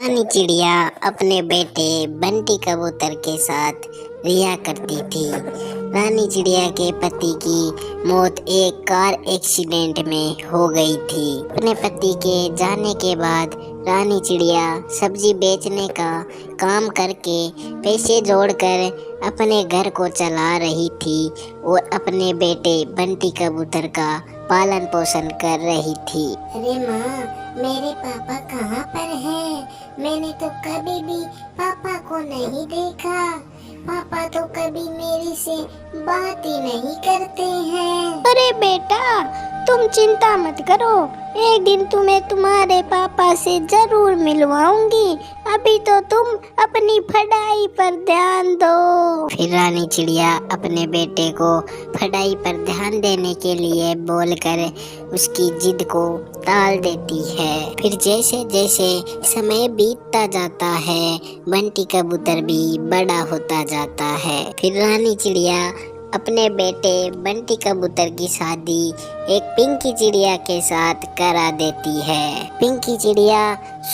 रानी चिड़िया अपने बेटे बंटी कबूतर के साथ रिया करती थी। रानी चिड़िया के पति की मौत एक कार एक्सीडेंट में हो गई थी। अपने पति के जाने के बाद रानी चिड़िया सब्जी बेचने का काम करके पैसे जोड़कर अपने घर को चला रही थी और अपने बेटे बंटी कबूतर का पालन पोषण कर रही थी। अरे माँ, मेरे पापा कहाँ पर हैं? मैंने तो कभी भी पापा को नहीं देखा। पापा तो कभी मेरे से बात ही नहीं करते हैं। अरे बेटा, तुम चिंता मत करो, एक दिन तुम्हें तुम्हारे पापा से जरूर मिलवाऊंगी। अभी तो तुम अपनी पढ़ाई पर ध्यान दो। फिर रानी चिड़िया अपने बेटे को पढ़ाई पर ध्यान देने के लिए बोलकर उसकी जिद को टाल देती है। फिर जैसे जैसे समय बीतता जाता है, बंटी कबूतर भी बड़ा होता जाता है। फिर रानी चिड़िया अपने बेटे बंटी कबूतर की शादी एक पिंकी चिड़िया के साथ करा देती है। पिंकी चिड़िया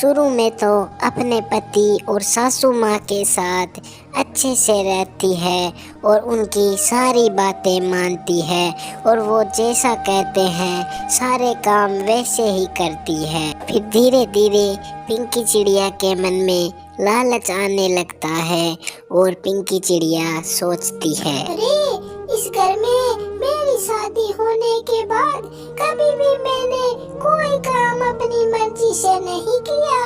शुरू में तो अपने पति और सासू माँ के साथ अच्छे से रहती है और उनकी सारी बातें मानती है और वो जैसा कहते हैं सारे काम वैसे ही करती है। फिर धीरे धीरे पिंकी चिड़िया के मन में लालच आने लगता है और पिंकी चिड़िया सोचती है, अरे इस घर में मेरी शादी होने के बाद कभी भी मैंने कोई काम अपनी मर्जी से नहीं किया।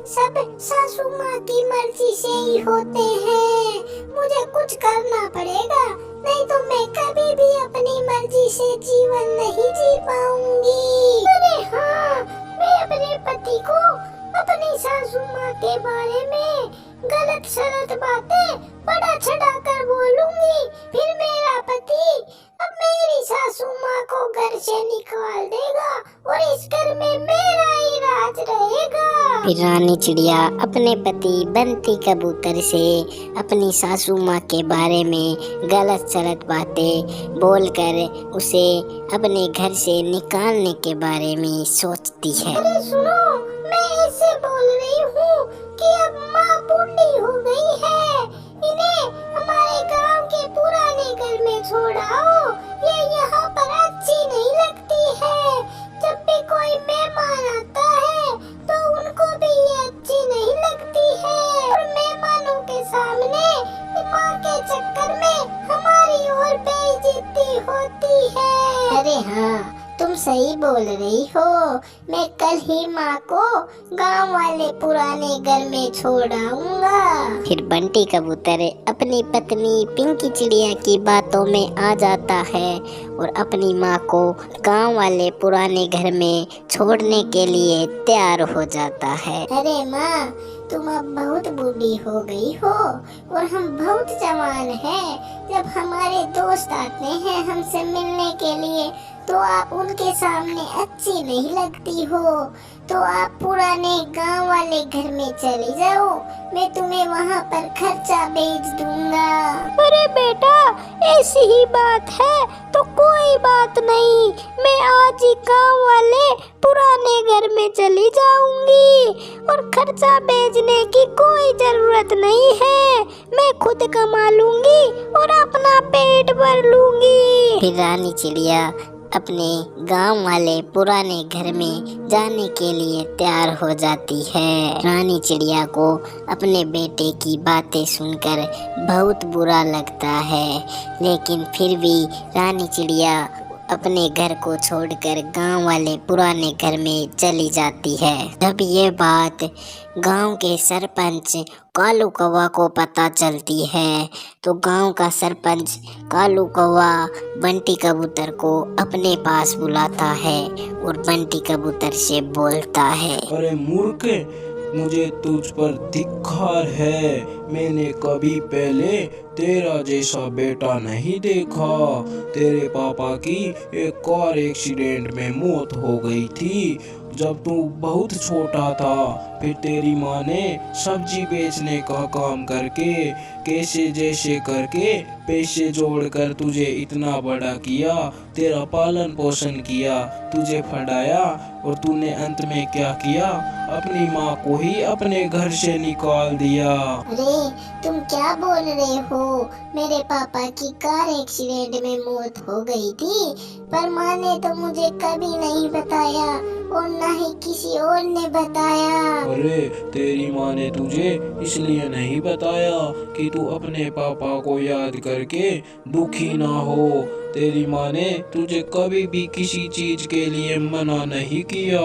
सब सासू माँ की मर्जी से ही होते हैं। मुझे कुछ करना पड़ेगा, नहीं तो मैं कभी भी अपनी मर्जी से जीवन नहीं जी पाऊंगी। अरे हाँ, मैं अपने पति को अपनी सासू माँ के बारे में गलत सलत बातें बड़ा चढ़ा कर बोलूंगी। फिर मेरा पति अब मेरी सासू माँ को घर से निकाल देगा और इस घर में मेरा ही राज रहेगा। फिर रानी चिड़िया अपने पति बंटी कबूतर से अपनी सासू माँ के बारे में गलत सलत बातें बोलकर उसे अपने घर से निकालने के बारे में सोचती है। अरे सुनो, मैं इससे बोल रही हूँ कि अब माँ बूढ़ी हो गई है, इन्हें हमारे गांव के पुराने घर में छोड़ आओ। ये यहाँ पर अच्छी नहीं लगती है। जब भी कोई मेहमान आता है तो उनको भी ये अच्छी नहीं लगती है और मेहमानों के सामने माँ के चक्कर में हमारी और बेइज्जती होती है। अरे हाँ, तुम सही बोल रही हो। मैं कल ही माँ को गांव वाले पुराने घर में छोड़ आऊंगा। फिर बंटी कबूतर अपनी पत्नी पिंकी चिड़िया की बातों में आ जाता है और अपनी माँ को गांव वाले पुराने घर में छोड़ने के लिए तैयार हो जाता है। अरे माँ, तुम अब बहुत बूढ़ी हो गई हो और हम बहुत जवान हैं। जब हमारे दोस्त आते हैं हमसे मिलने के लिए तो आप उनके सामने अच्छी नहीं लगती हो, तो आप पुराने गांव वाले घर में चले जाओ। मैं तुम्हें वहाँ पर खर्चा भेज दूंगा। अरे बेटा, ऐसी ही बात है तो कोई बात नहीं, मैं आज ही गांव वाले पुराने घर में चली जाऊंगी और खर्चा भेजने की कोई जरूरत नहीं है। मैं खुद कमा लूंगी और अपना पेट भर लूंगी। फिर रानी चिड़िया अपने गांव वाले पुराने घर में जाने के लिए तैयार हो जाती है। रानी चिड़िया को अपने बेटे की बातें सुनकर बहुत बुरा लगता है, लेकिन फिर भी रानी चिड़िया अपने घर को छोड़कर गांव वाले पुराने घर में चली जाती है। जब ये बात गांव के सरपंच कालू कौवा को पता चलती है तो गांव का सरपंच कालू कौवा बंटी कबूतर को अपने पास बुलाता है और बंटी कबूतर से बोलता है, अरे मूर्ख, मुझे तुझ पर धिक्कार है। मैंने कभी पहले तेरा जैसा बेटा नहीं देखा। तेरे पापा की एक कार एक्सीडेंट में मौत हो गई थी जब तू बहुत छोटा था। फिर तेरी माँ ने सब्जी बेचने का काम करके कैसे जैसे करके पैसे जोड़कर तुझे इतना बड़ा किया, तेरा पालन पोषण किया, तुझे पढ़ाया और तूने अंत में क्या किया, अपनी माँ को ही अपने घर से निकाल दिया। अरे तुम क्या बोल रहे हो? मेरे पापा की कार एक्सीडेंट में मौत हो गई थी, पर माँ ने तो मुझे कभी नहीं बताया और ना ही किसी और ने बताया। अरे तेरी माँ ने तुझे इसलिए नहीं बताया कि तू अपने पापा को याद करके दुखी ना हो। तेरी माँ ने तुझे कभी भी किसी चीज के लिए मना नहीं किया।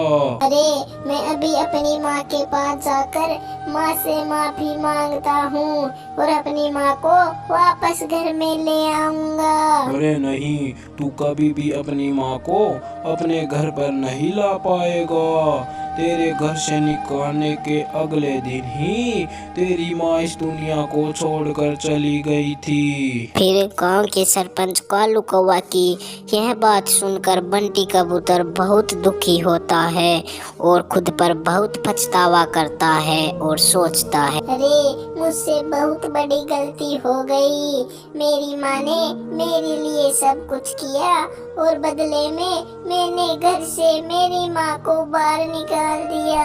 अरे मैं अभी अपनी माँ के पास जाकर माँ से माफी मांगता हूँ और अपनी माँ को वापस घर में ले आऊंगा। अरे नहीं, तू कभी भी अपनी माँ को अपने घर पर नहीं ला पाएगा। तेरे घर से निकालने के अगले दिन ही तेरी माँ इस दुनिया को छोड़कर चली गई थी। फिर गांव के सरपंच कालू कौवा की यह बात सुनकर बंटी कबूतर बहुत दुखी होता है और खुद पर बहुत पछतावा करता है और सोचता है, अरे मुझसे बहुत बड़ी गलती हो गई। मेरी माँ ने मेरे लिए सब कुछ किया और बदले में मैंने घर से मेरी माँ को बाहर निकाल दिया।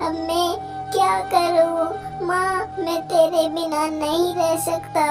अब मैं क्या करूँ? माँ मैं तेरे बिना नहीं रह सकता।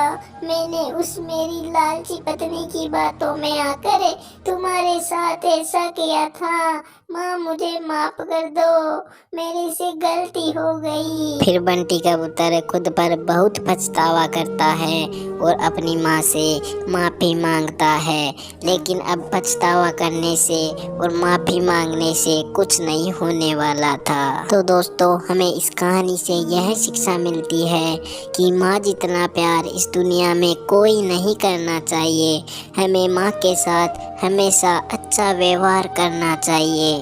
मैंने उस मेरी लालची पत्नी की बातों में आकर तुम्हारे साथ ऐसा किया था। माँ मुझे माफ कर दो, मेरे से गलती हो गई। फिर बंटी कबूतर खुद पर बहुत पछतावा करता है और अपनी माँ से माफ़ी मांगता है। लेकिन अब पछतावा करने से और माफ़ी मांगने से कुछ नहीं होने वाला था। तो दोस्तों हमें इस कहानी से यह शिक्षा मिलती है कि माँ जितना प्यार इस दुनिया में कोई नहीं करना चाहिए। हमें माँ के साथ हमेशा अच्छा व्यवहार करना चाहिए।